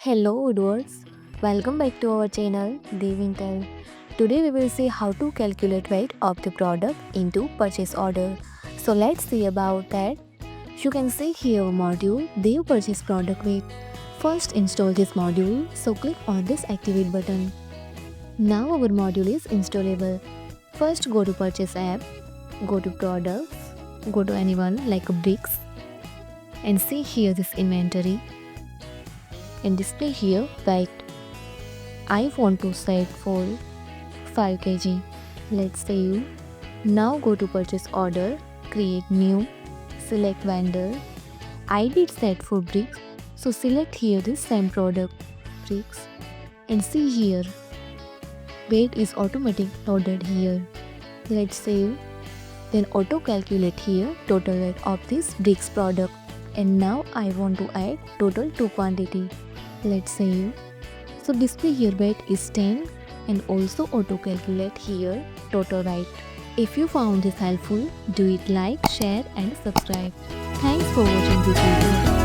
Hello Woodwards, welcome back to our channel Devintelle. Today we will see how to calculate weight of the product into purchase order. So let's see about that. You can see here module Dev purchase product weight. First install this module, so click on this activate button. Now our module is installable. First go to purchase app, go to products, go to anyone like bricks and see here this inventory and display here weight. I want to set for 5 kg. Let's save. Now go to purchase order, create new, select vendor. I did set for bricks, so select here this same product, bricks, and see here weight is automatic loaded here. Let's save. Then auto calculate here total weight of this bricks product. And now I want to add total to quantity. Let's save. So display here weight is 10 and also auto calculate here total weight. If you found this helpful, do it like, share and subscribe. Thanks for watching this video.